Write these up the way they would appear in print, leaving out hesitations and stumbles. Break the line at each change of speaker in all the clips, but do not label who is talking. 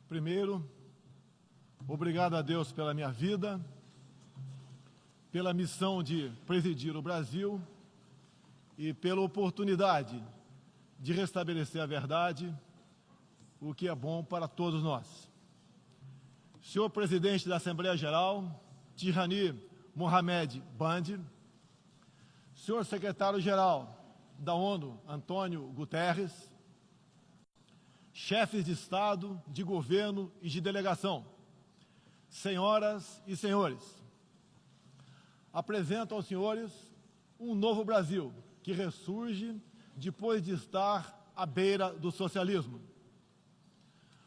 Primeiro, obrigado a Deus pela minha vida, pela missão de presidir o Brasil e pela oportunidade de restabelecer a verdade, o que é bom para todos nós. Senhor Presidente da Assembleia Geral, Tirani Mohamed Bandi, Senhor Secretário-Geral da ONU, Antônio Guterres, chefes de Estado, de governo e de delegação, senhoras e senhores, apresento aos senhores um novo Brasil que ressurge depois de estar à beira do socialismo.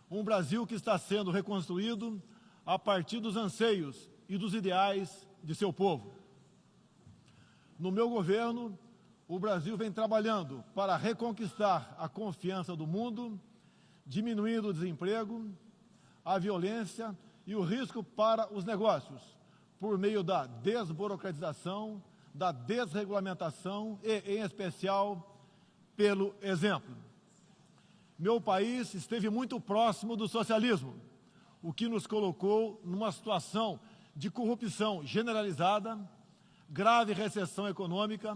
Um Brasil que está sendo reconstruído a partir dos anseios e dos ideais de seu povo. No meu governo, o Brasil vem trabalhando para reconquistar a confiança do mundo, diminuindo o desemprego, a violência e o risco para os negócios, por meio da desburocratização, da desregulamentação e, em especial, pelo exemplo. Meu país esteve muito próximo do socialismo, o que nos colocou numa situação de corrupção generalizada, grave recessão econômica,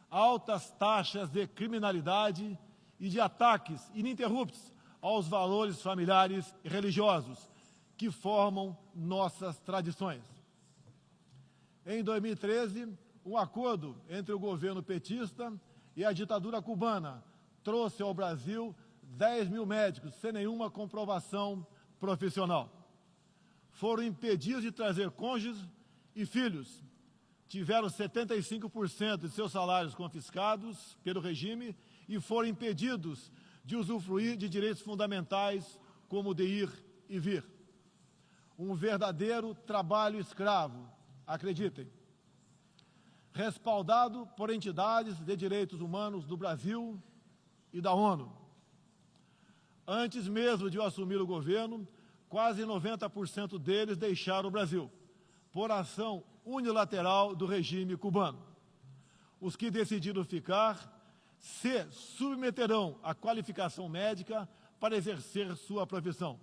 altas taxas de criminalidade e de ataques ininterruptos aos valores familiares e religiosos que formam nossas tradições. Em 2013, um acordo entre o governo petista e a ditadura cubana trouxe ao Brasil 10 mil médicos sem nenhuma comprovação profissional. Foram impedidos de trazer cônjuges e filhos. Tiveram 75% de seus salários confiscados pelo regime e foram impedidos de usufruir de direitos fundamentais como o de ir e vir. Um verdadeiro trabalho escravo, acreditem. Respaldado por entidades de direitos humanos do Brasil e da ONU. Antes mesmo de eu assumir o governo, quase 90% deles deixaram o Brasil, por ação unilateral do regime cubano. Os que decidiram ficar se submeterão à qualificação médica para exercer sua profissão.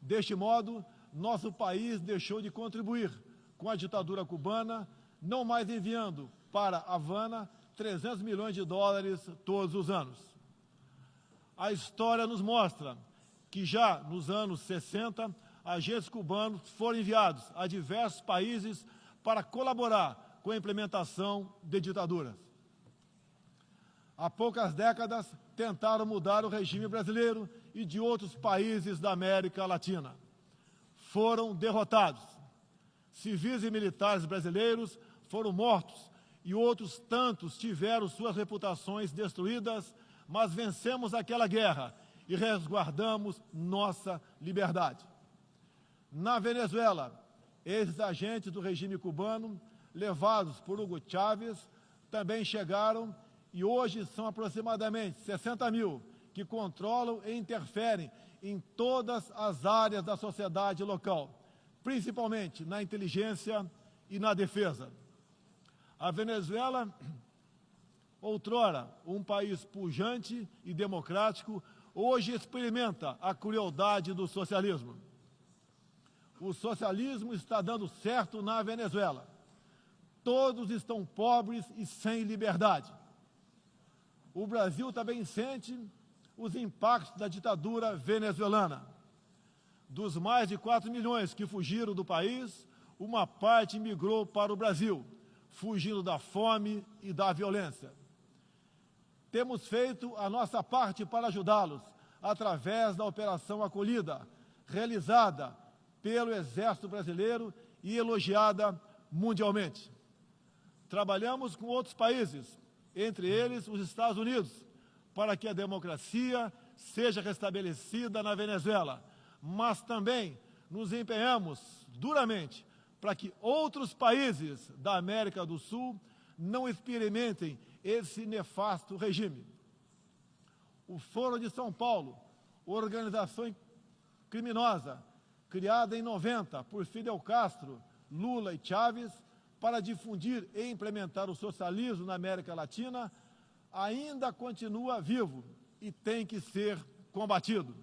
Deste modo, nosso país deixou de contribuir com a ditadura cubana, não mais enviando para Havana 300 milhões de dólares todos os anos. A história nos mostra que já nos anos 60, agentes cubanos foram enviados a diversos países para colaborar com a implementação de ditaduras. Há poucas décadas, tentaram mudar o regime brasileiro e de outros países da América Latina. Foram derrotados. Civis e militares brasileiros foram mortos e outros tantos tiveram suas reputações destruídas, mas vencemos aquela guerra e resguardamos nossa liberdade. Na Venezuela, esses agentes do regime cubano, levados por Hugo Chávez, também chegaram e hoje são aproximadamente 60 mil que controlam e interferem em todas as áreas da sociedade local, principalmente na inteligência e na defesa. A Venezuela, outrora um país pujante e democrático, hoje experimenta a crueldade do socialismo. O socialismo está dando certo na Venezuela. Todos estão pobres e sem liberdade. O Brasil também sente os impactos da ditadura venezuelana. Dos mais de 4 milhões que fugiram do país, uma parte migrou para o Brasil, fugindo da fome e da violência. Temos feito a nossa parte para ajudá-los, através da Operação Acolhida, realizada pelo Exército Brasileiro e elogiada mundialmente. Trabalhamos com outros países, entre eles os Estados Unidos, para que a democracia seja restabelecida na Venezuela, mas também nos empenhamos duramente para que outros países da América do Sul não experimentem esse nefasto regime. O Foro de São Paulo, organização criminosa, criada em 90 por Fidel Castro, Lula e Chávez, para difundir e implementar o socialismo na América Latina, ainda continua vivo e tem que ser combatido.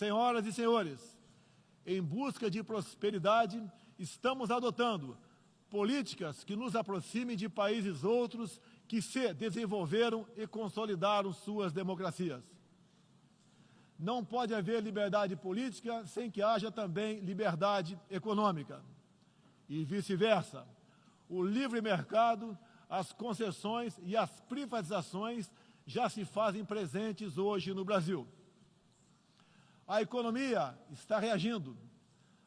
Senhoras e senhores, em busca de prosperidade, estamos adotando políticas que nos aproximem de países outros que se desenvolveram e consolidaram suas democracias. Não pode haver liberdade política sem que haja também liberdade econômica. E vice-versa. O livre mercado, as concessões e as privatizações já se fazem presentes hoje no Brasil. A economia está reagindo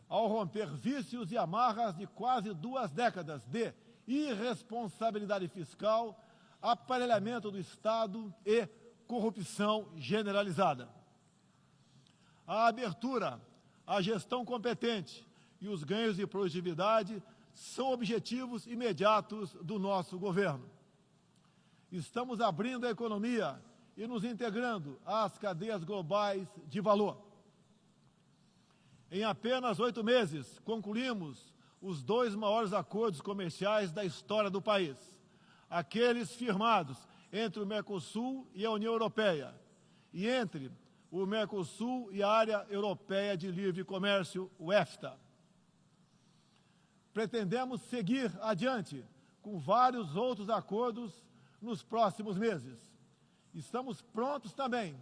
ao romper vícios e amarras de quase 2 décadas de irresponsabilidade fiscal, aparelhamento do Estado e corrupção generalizada. A abertura, a gestão competente e os ganhos de produtividade são objetivos imediatos do nosso governo. Estamos abrindo a economia e nos integrando às cadeias globais de valor. Em apenas 8 meses, concluímos os 2 maiores acordos comerciais da história do país, aqueles firmados entre o Mercosul e a União Europeia, e entre o Mercosul e a Área Europeia de Livre Comércio, o EFTA. Pretendemos seguir adiante com vários outros acordos nos próximos meses. Estamos prontos também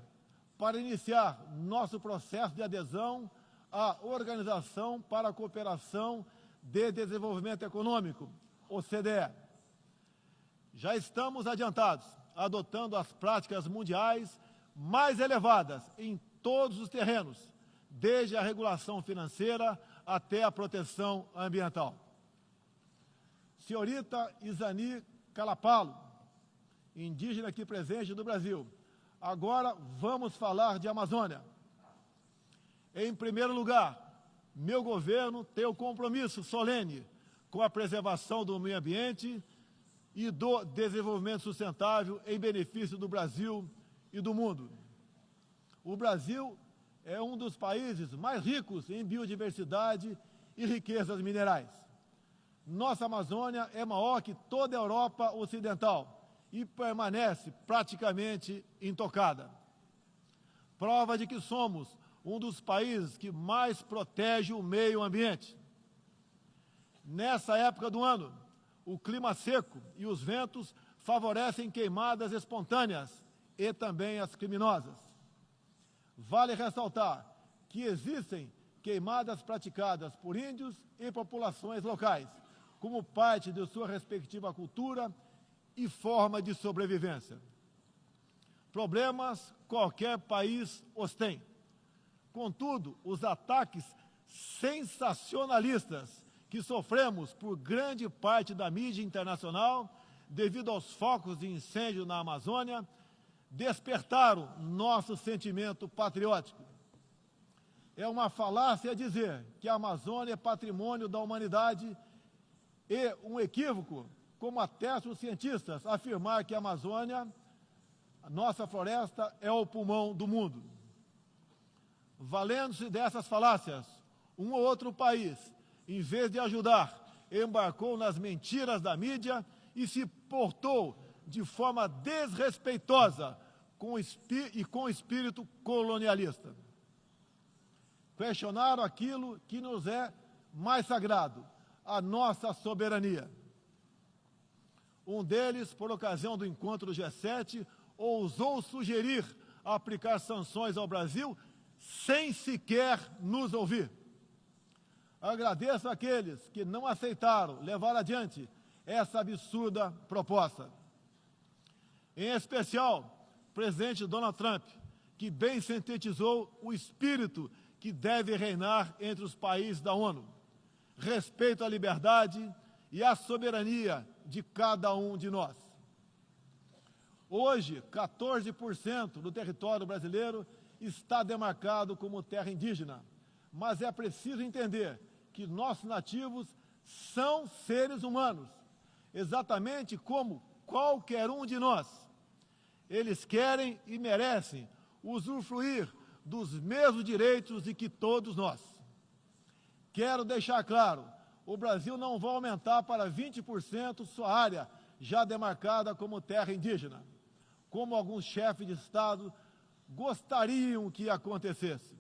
para iniciar nosso processo de adesão à Organização para a Cooperação de Desenvolvimento Econômico, OCDE. Já estamos adiantados, adotando as práticas mundiais mais elevadas em todos os terrenos, desde a regulação financeira até a proteção ambiental. Senhorita Isani Calapalo, indígena aqui presente do Brasil, agora vamos falar de Amazônia. Em primeiro lugar, meu governo tem o compromisso solene com a preservação do meio ambiente e do desenvolvimento sustentável em benefício do Brasil e do mundo. O Brasil é um dos países mais ricos em biodiversidade e riquezas minerais. Nossa Amazônia é maior que toda a Europa Ocidental e permanece praticamente intocada. Prova de que somos um dos países que mais protege o meio ambiente. Nessa época do ano, o clima seco e os ventos favorecem queimadas espontâneas e também as criminosas. Vale ressaltar que existem queimadas praticadas por índios e populações locais, como parte de sua respectiva cultura e forma de sobrevivência. Problemas qualquer país os tem. Contudo, os ataques sensacionalistas que sofremos por grande parte da mídia internacional, devido aos focos de incêndio na Amazônia, despertaram nosso sentimento patriótico. É uma falácia dizer que a Amazônia é patrimônio da humanidade e um equívoco, como atestam os cientistas, afirmar que a Amazônia, a nossa floresta, é o pulmão do mundo. Valendo-se dessas falácias, um ou outro país, em vez de ajudar, embarcou nas mentiras da mídia e se portou de forma desrespeitosa com espírito colonialista. Questionaram aquilo que nos é mais sagrado, a nossa soberania. Um deles, por ocasião do encontro do G7, ousou sugerir aplicar sanções ao Brasil sem sequer nos ouvir. Agradeço àqueles que não aceitaram levar adiante essa absurda proposta. Em especial, o presidente Donald Trump, que bem sintetizou o espírito que deve reinar entre os países da ONU: respeito à liberdade e à soberania de cada um de nós. Hoje, 14% do território brasileiro está demarcado como terra indígena, mas é preciso entender que nossos nativos são seres humanos, exatamente como qualquer um de nós. Eles querem e merecem usufruir dos mesmos direitos de que todos nós. Quero deixar claro, o Brasil não vai aumentar para 20% sua área já demarcada como terra indígena, como alguns chefes de Estado gostariam que acontecesse.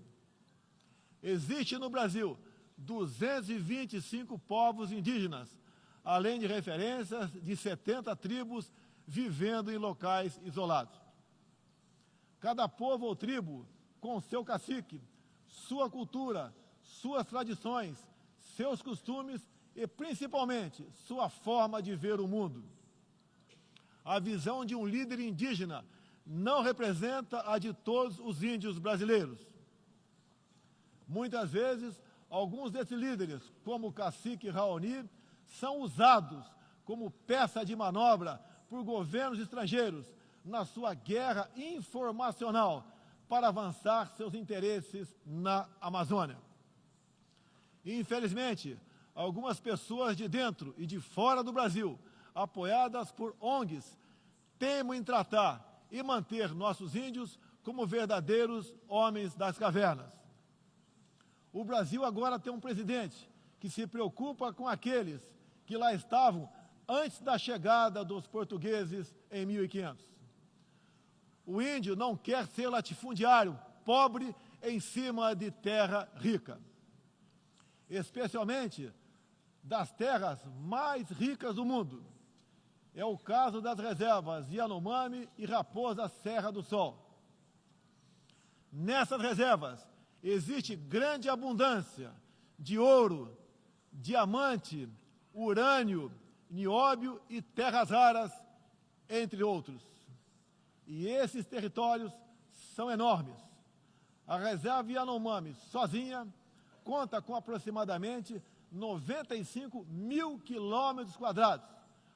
Existe no Brasil 225 povos indígenas, além de referências de 70 tribos vivendo em locais isolados. Cada povo ou tribo, com seu cacique, sua cultura, suas tradições, seus costumes e, principalmente, sua forma de ver o mundo. A visão de um líder indígena não representa a de todos os índios brasileiros. Muitas vezes, alguns desses líderes, como o cacique Raoni, são usados como peça de manobra por governos estrangeiros na sua guerra informacional para avançar seus interesses na Amazônia. Infelizmente, algumas pessoas de dentro e de fora do Brasil, apoiadas por ONGs, teimam em tratar e manter nossos índios como verdadeiros homens das cavernas. O Brasil agora tem um presidente que se preocupa com aqueles que lá estavam antes da chegada dos portugueses em 1500. O índio não quer ser latifundiário, pobre em cima de terra rica, especialmente das terras mais ricas do mundo. É o caso das reservas Yanomami e Raposa Serra do Sol. Nessas reservas existe grande abundância de ouro, diamante, urânio, nióbio e terras raras, entre outros. E esses territórios são enormes. A reserva Yanomami, sozinha, conta com aproximadamente 95 mil quilômetros quadrados,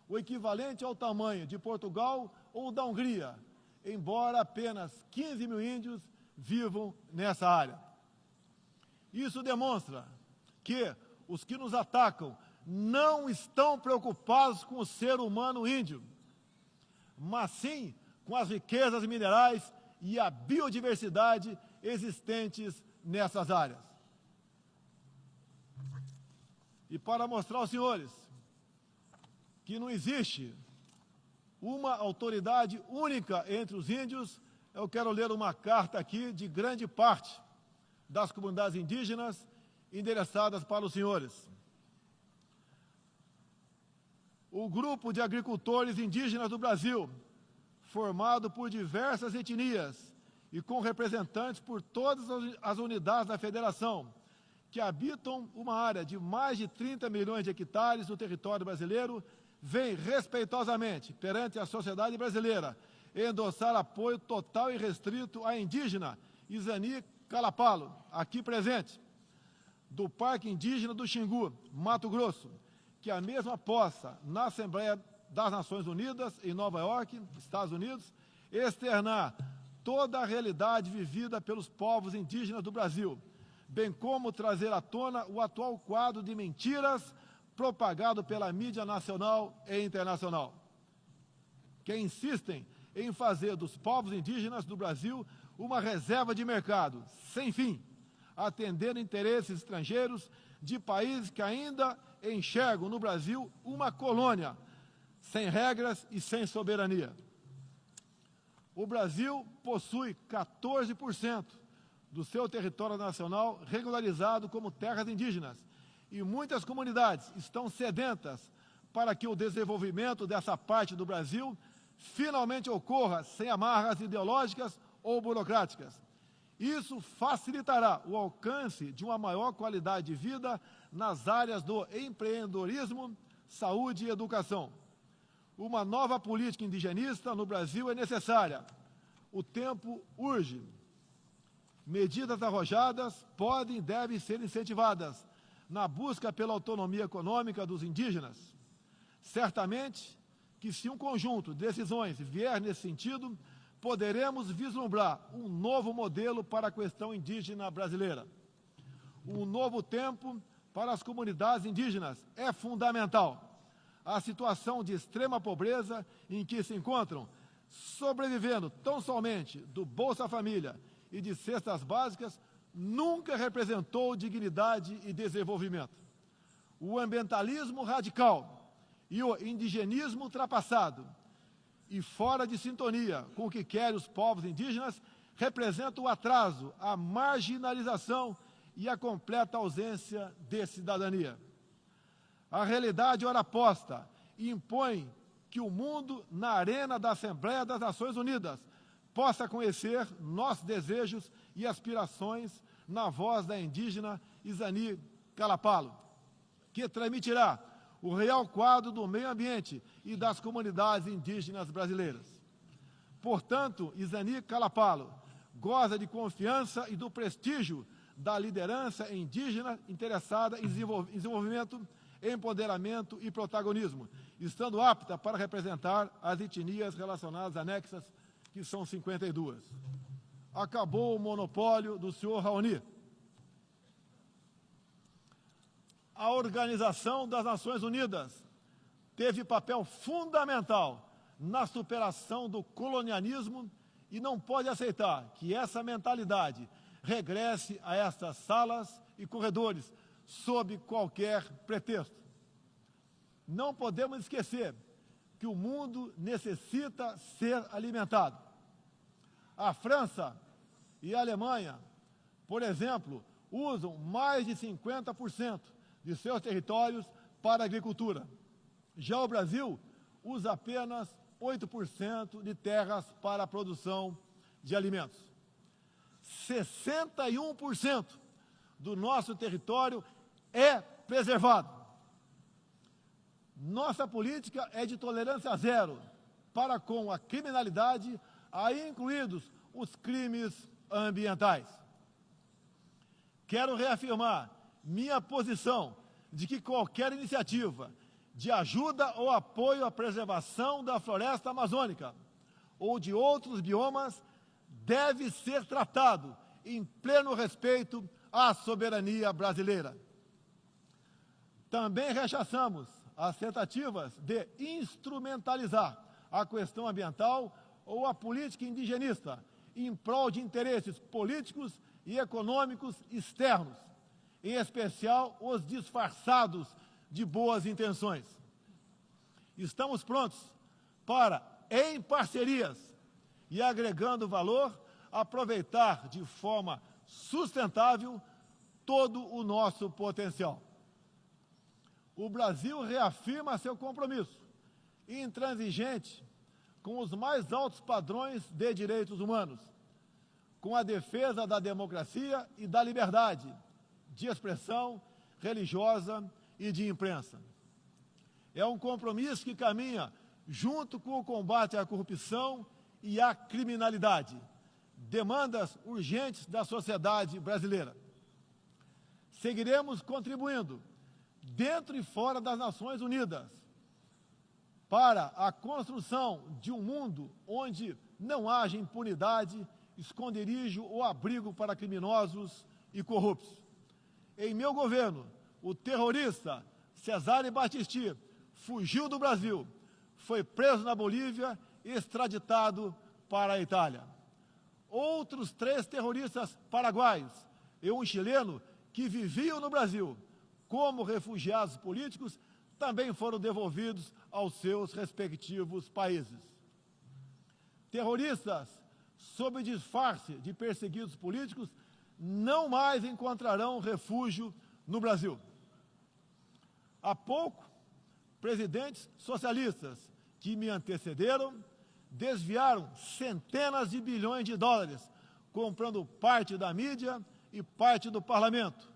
o equivalente ao tamanho de Portugal ou da Hungria, embora apenas 15 mil índios vivam nessa área. Isso demonstra que os que nos atacam não estão preocupados com o ser humano índio, mas sim com as riquezas minerais e a biodiversidade existentes nessas áreas. E para mostrar aos senhores que não existe uma autoridade única entre os índios, eu quero ler uma carta aqui de grande parte das comunidades indígenas endereçadas para os senhores. O grupo de agricultores indígenas do Brasil, formado por diversas etnias e com representantes por todas as unidades da federação, que habitam uma área de mais de 30 milhões de hectares do território brasileiro, vem respeitosamente perante a sociedade brasileira endossar apoio total e restrito à indígena Izani Calapalo, aqui presente, do Parque Indígena do Xingu, Mato Grosso, que a mesma possa, na Assembleia das Nações Unidas, em Nova York, Estados Unidos, externar toda a realidade vivida pelos povos indígenas do Brasil, bem como trazer à tona o atual quadro de mentiras propagado pela mídia nacional e internacional, que insistem em fazer dos povos indígenas do Brasil uma reserva de mercado sem fim, atendendo interesses estrangeiros de países que ainda enxergam no Brasil uma colônia, sem regras e sem soberania. O Brasil possui 14% do seu território nacional regularizado como terras indígenas, e muitas comunidades estão sedentas para que o desenvolvimento dessa parte do Brasil finalmente ocorra sem amarras ideológicas ou burocráticas. Isso facilitará o alcance de uma maior qualidade de vida nas áreas do empreendedorismo, saúde e educação. Uma nova política indigenista no Brasil é necessária. O tempo urge. Medidas arrojadas podem e devem ser incentivadas na busca pela autonomia econômica dos indígenas. Certamente que, se um conjunto de decisões vier nesse sentido, poderemos vislumbrar um novo modelo para a questão indígena brasileira. Um novo tempo para as comunidades indígenas é fundamental. A situação de extrema pobreza em que se encontram, sobrevivendo tão somente do Bolsa Família e de cestas básicas, nunca representou dignidade e desenvolvimento. O ambientalismo radical e o indigenismo ultrapassado e fora de sintonia com o que querem os povos indígenas representam o atraso, a marginalização e a completa ausência de cidadania. A realidade ora posta impõe que o mundo, na arena da Assembleia das Nações Unidas, possa conhecer nossos desejos e aspirações na voz da indígena Izani Kalapalo, que transmitirá o real quadro do meio ambiente e das comunidades indígenas brasileiras. Portanto, Izani Kalapalo goza de confiança e do prestígio da liderança indígena interessada em desenvolvimento, empoderamento e protagonismo, estando apta para representar as etnias relacionadas anexas, que são 52. Acabou o monopólio do senhor Raoni. A Organização das Nações Unidas teve papel fundamental na superação do colonialismo e não pode aceitar que essa mentalidade regresse a estas salas e corredores sob qualquer pretexto. Não podemos esquecer que o mundo necessita ser alimentado. A França e a Alemanha, por exemplo, usam mais de 50% de seus territórios para a agricultura. Já o Brasil usa apenas 8% de terras para a produção de alimentos. 61% do nosso território é preservado. Nossa política é de tolerância zero para com a criminalidade, aí incluídos os crimes ambientais. Quero reafirmar minha posição de que qualquer iniciativa de ajuda ou apoio à preservação da floresta amazônica ou de outros biomas deve ser tratado em pleno respeito à soberania brasileira. Também rechaçamos as tentativas de instrumentalizar a questão ambiental ou a política indigenista em prol de interesses políticos e econômicos externos, em especial os disfarçados de boas intenções. Estamos prontos para, em parcerias e agregando valor, aproveitar de forma sustentável todo o nosso potencial. O Brasil reafirma seu compromisso intransigente com os mais altos padrões de direitos humanos, com a defesa da democracia e da liberdade de expressão religiosa e de imprensa. É um compromisso que caminha junto com o combate à corrupção e à criminalidade, demandas urgentes da sociedade brasileira. Seguiremos contribuindo, dentro e fora das Nações Unidas, para a construção de um mundo onde não haja impunidade, esconderijo ou abrigo para criminosos e corruptos. Em meu governo, o terrorista Cesare Battisti fugiu do Brasil, foi preso na Bolívia e extraditado para a Itália. Outros 3 terroristas paraguaios e um chileno que viviam no Brasil como refugiados políticos também foram devolvidos aos seus respectivos países. Terroristas, sob disfarce de perseguidos políticos, não mais encontrarão refúgio no Brasil. Há pouco, presidentes socialistas que me antecederam desviaram centenas de bilhões de dólares, comprando parte da mídia e parte do parlamento.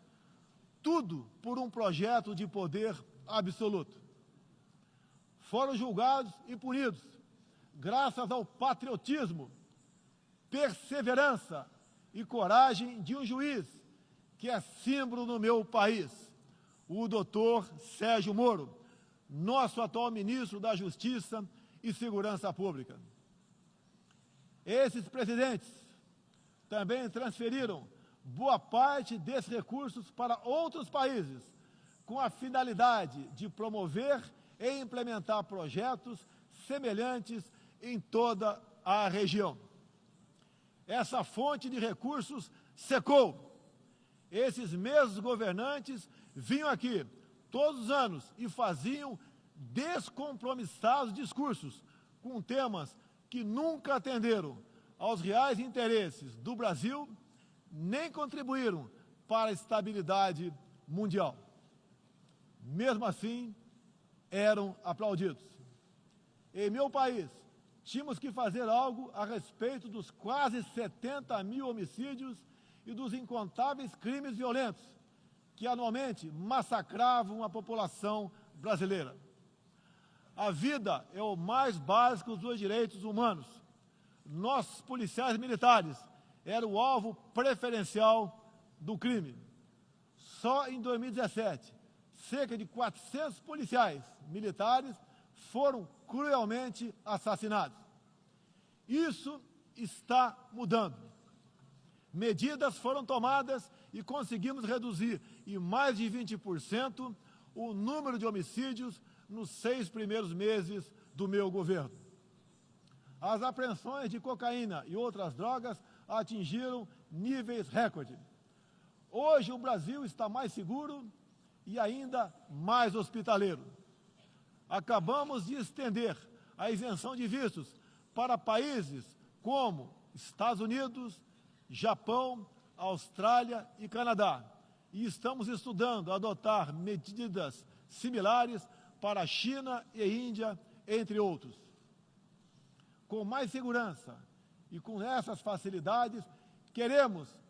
Tudo por um projeto de poder absoluto. Foram julgados e punidos, graças ao patriotismo, perseverança e coragem de um juiz que é símbolo no meu país, o doutor Sérgio Moro, nosso atual ministro da Justiça e Segurança Pública. Esses presidentes também transferiram boa parte desses recursos para outros países, com a finalidade de promover e implementar projetos semelhantes em toda a região. Essa fonte de recursos secou. Esses mesmos governantes vinham aqui todos os anos e faziam descompromissados discursos com temas que nunca atenderam aos reais interesses do Brasil, nem contribuíram para a estabilidade mundial. Mesmo assim, eram aplaudidos. Em meu país, tínhamos que fazer algo a respeito dos quase 70 mil homicídios e dos incontáveis crimes violentos que anualmente massacravam a população brasileira. A vida é o mais básico dos direitos humanos. Nossos policiais militares eram o alvo preferencial do crime. Só em 2017, cerca de 400 policiais militares foram cruelmente assassinados. Isso está mudando. Medidas foram tomadas e conseguimos reduzir em mais de 20% o número de homicídios nos 6 primeiros meses do meu governo. As apreensões de cocaína e outras drogas atingiram níveis recorde. Hoje o Brasil está mais seguro e ainda mais hospitaleiro. Acabamos de estender a isenção de vistos para países como Estados Unidos, Japão, Austrália e Canadá. E estamos estudando adotar medidas similares para a China e Índia, entre outros. Com mais segurança e com essas facilidades, queremos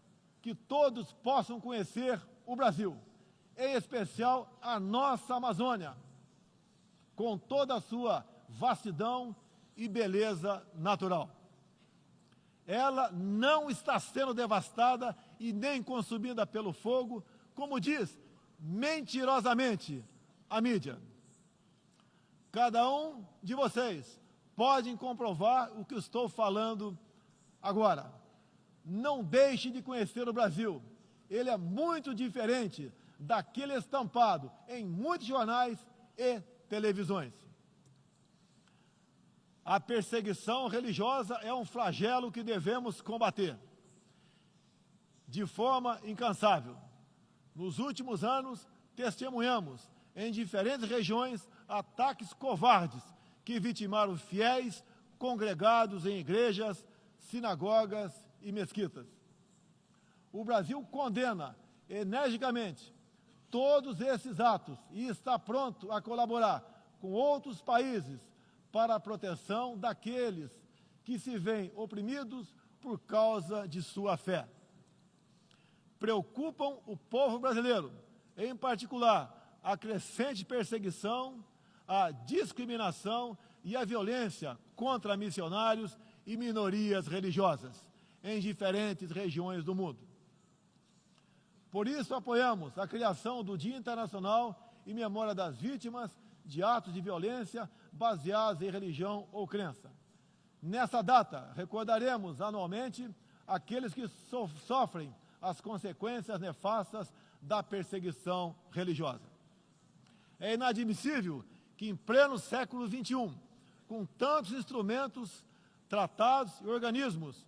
que todos possam conhecer o Brasil, em especial a nossa Amazônia, com toda a sua vastidão e beleza natural. Ela não está sendo devastada e nem consumida pelo fogo, como diz mentirosamente a mídia. Cada um de vocês pode comprovar o que estou falando agora. Não deixe de conhecer o Brasil. Ele é muito diferente daquele estampado em muitos jornais e televisões. A perseguição religiosa é um flagelo que devemos combater de forma incansável. Nos últimos anos, testemunhamos em diferentes regiões ataques covardes que vitimaram fiéis congregados em igrejas, sinagogas e mesquitas. O Brasil condena energicamente todos esses atos e está pronto a colaborar com outros países para a proteção daqueles que se veem oprimidos por causa de sua fé. Preocupam o povo brasileiro, em particular, a crescente perseguição, a discriminação e a violência contra missionários e minorias religiosas em diferentes regiões do mundo. Por isso, apoiamos a criação do Dia Internacional em memória das vítimas de atos de violência baseados em religião ou crença. Nessa data, recordaremos anualmente aqueles que sofrem as consequências nefastas da perseguição religiosa. É inadmissível que, em pleno século XXI, com tantos instrumentos, tratados e organismos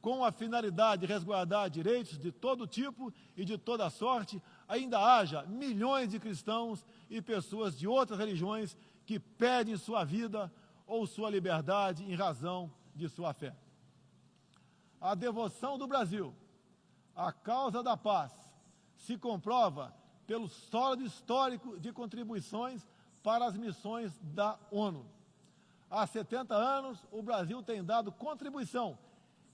com a finalidade de resguardar direitos de todo tipo e de toda sorte, ainda haja milhões de cristãos e pessoas de outras religiões que perdem sua vida ou sua liberdade em razão de sua fé. A devoção do Brasil à causa da paz se comprova pelo sólido histórico de contribuições para as missões da ONU. Há 70 anos, o Brasil tem dado contribuição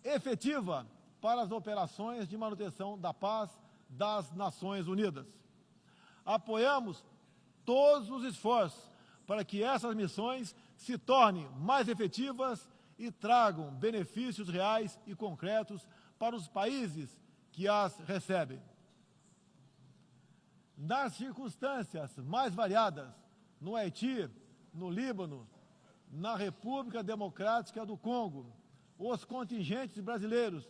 efetiva para as operações de manutenção da paz das Nações Unidas. Apoiamos todos os esforços para que essas missões se tornem mais efetivas e tragam benefícios reais e concretos para os países que as recebem. Nas circunstâncias mais variadas, no Haiti, no Líbano, na República Democrática do Congo, os contingentes brasileiros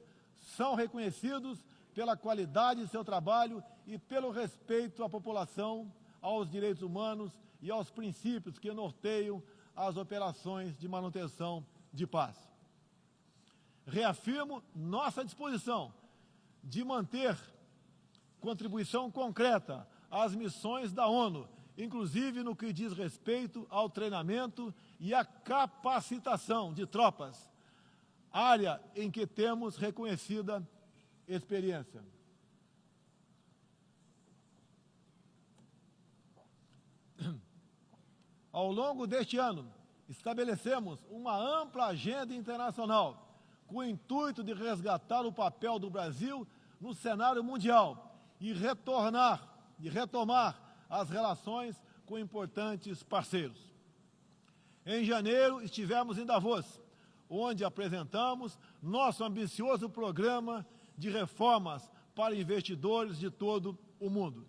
são reconhecidos pela qualidade de seu trabalho e pelo respeito à população, aos direitos humanos e aos princípios que norteiam as operações de manutenção de paz. Reafirmo nossa disposição de manter contribuição concreta às missões da ONU, inclusive no que diz respeito ao treinamento e à capacitação de tropas, área em que temos reconhecida experiência. Ao longo deste ano, estabelecemos uma ampla agenda internacional com o intuito de resgatar o papel do Brasil no cenário mundial e retomar as relações com importantes parceiros. Em janeiro, estivemos em Davos, onde apresentamos nosso ambicioso programa de reformas para investidores de todo o mundo.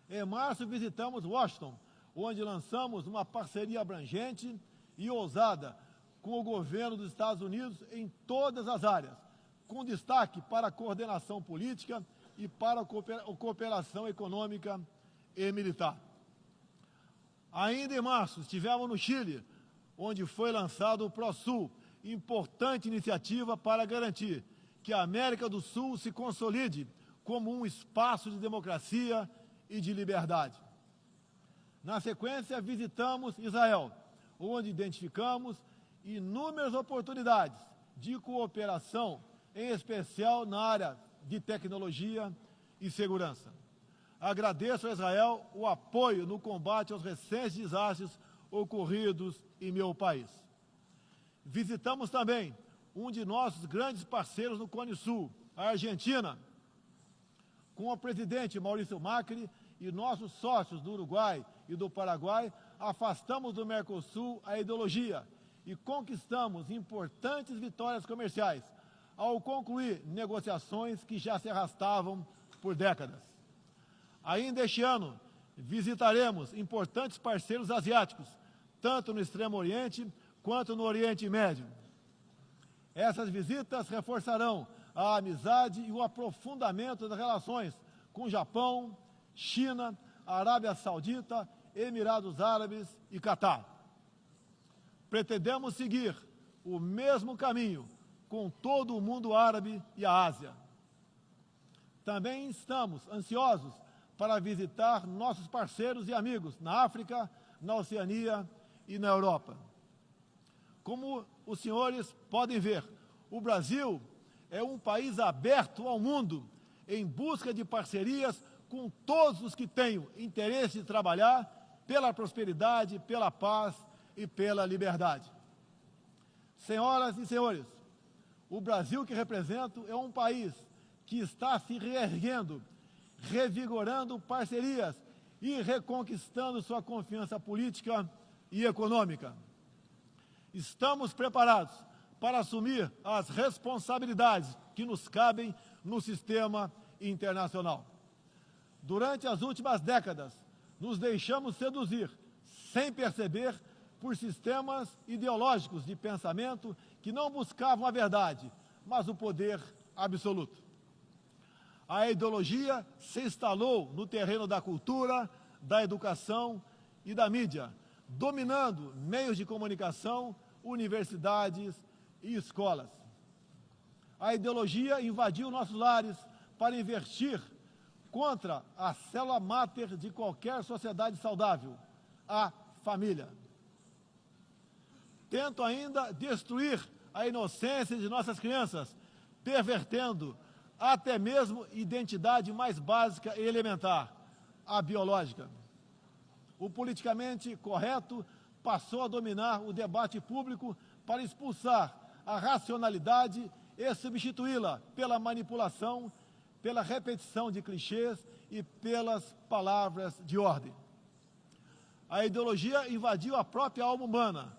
Em março, visitamos Washington, onde lançamos uma parceria abrangente e ousada com o governo dos Estados Unidos em todas as áreas, com destaque para a coordenação política e para a cooperação econômica e militar. Ainda em março, estivemos no Chile, onde foi lançado o ProSul, importante iniciativa para garantir que a América do Sul se consolide como um espaço de democracia e de liberdade. Na sequência, visitamos Israel, onde identificamos inúmeras oportunidades de cooperação, em especial na área de tecnologia e segurança. Agradeço a Israel o apoio no combate aos recentes desastres ocorridos em meu país. Visitamos também um de nossos grandes parceiros no Cone Sul, a Argentina, com o presidente Maurício Macri e nossos sócios do Uruguai e do Paraguai, afastamos do Mercosul a ideologia e conquistamos importantes vitórias comerciais, ao concluir negociações que já se arrastavam por décadas. Ainda este ano, visitaremos importantes parceiros asiáticos, tanto no Extremo Oriente quanto no Oriente Médio. Essas visitas reforçarão a amizade e o aprofundamento das relações com Japão, China, Arábia Saudita, Emirados Árabes e Catar. Pretendemos seguir o mesmo caminho com todo o mundo árabe e a Ásia. Também estamos ansiosos para visitar nossos parceiros e amigos na África, na Oceania e na Europa. Como os senhores podem ver, o Brasil é um país aberto ao mundo, em busca de parcerias com todos os que tenham interesse de trabalhar pela prosperidade, pela paz e pela liberdade. Senhoras e senhores, o Brasil que represento é um país que está se reerguendo, revigorando parcerias e reconquistando sua confiança política e econômica. Estamos preparados para assumir as responsabilidades que nos cabem no sistema internacional. Durante as últimas décadas, nos deixamos seduzir, sem perceber, por sistemas ideológicos de pensamento que não buscavam a verdade, mas o poder absoluto. A ideologia se instalou no terreno da cultura, da educação e da mídia, dominando meios de comunicação, universidades e escolas. A ideologia invadiu nossos lares para investir contra a célula máter de qualquer sociedade saudável, a família. Tento ainda destruir a inocência de nossas crianças, pervertendo até mesmo identidade mais básica e elementar, a biológica. O politicamente correto passou a dominar o debate público para expulsar a racionalidade e substituí-la pela manipulação, pela repetição de clichês e pelas palavras de ordem. A ideologia invadiu a própria alma humana,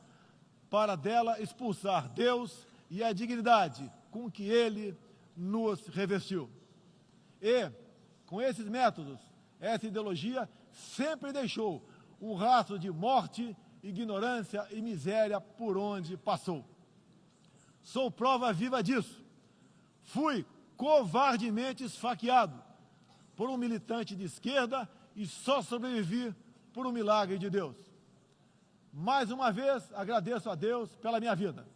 para dela expulsar Deus e a dignidade com que Ele nos revestiu. E, com esses métodos, essa ideologia sempre deixou um rastro de morte, ignorância e miséria por onde passou. Sou prova viva disso. Fui covardemente esfaqueado por um militante de esquerda e só sobrevivi por um milagre de Deus. Mais uma vez, agradeço a Deus pela minha vida.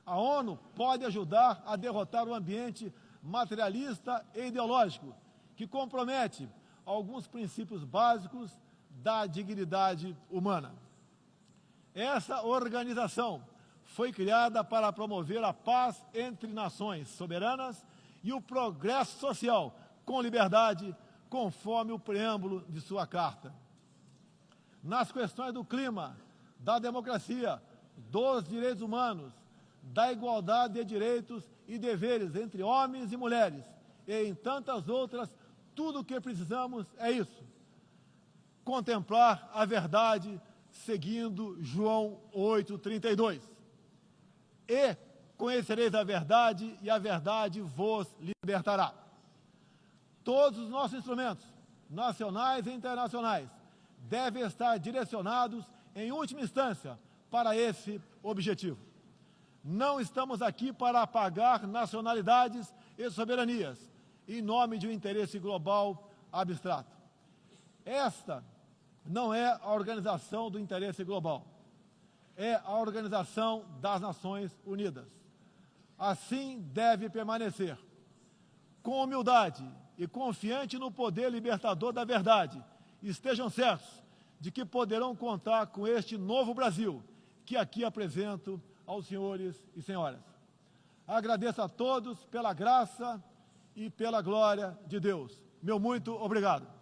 A ONU pode ajudar a derrotar o ambiente materialista e ideológico que compromete alguns princípios básicos da dignidade humana. Essa organização foi criada para promover a paz entre nações soberanas e o progresso social com liberdade, conforme o preâmbulo de sua carta. nas questões do clima, da democracia, dos direitos humanos, da igualdade de direitos e deveres entre homens e mulheres, e em tantas outras, tudo o que precisamos é isso: contemplar a verdade seguindo João 8,32. E conhecereis a verdade, e a verdade vos libertará. Todos os nossos instrumentos, nacionais e internacionais, devem estar direcionados, em última instância, para esse objetivo. Não estamos aqui para apagar nacionalidades e soberanias, em nome de um interesse global abstrato. Esta não é a organização do interesse global, é a Organização das Nações Unidas. Assim deve permanecer, com humildade e confiante no poder libertador da verdade. Estejam certos de que poderão contar com este novo Brasil, que aqui apresento aos senhores e senhoras. Agradeço a todos pela graça e pela glória de Deus. Meu muito obrigado.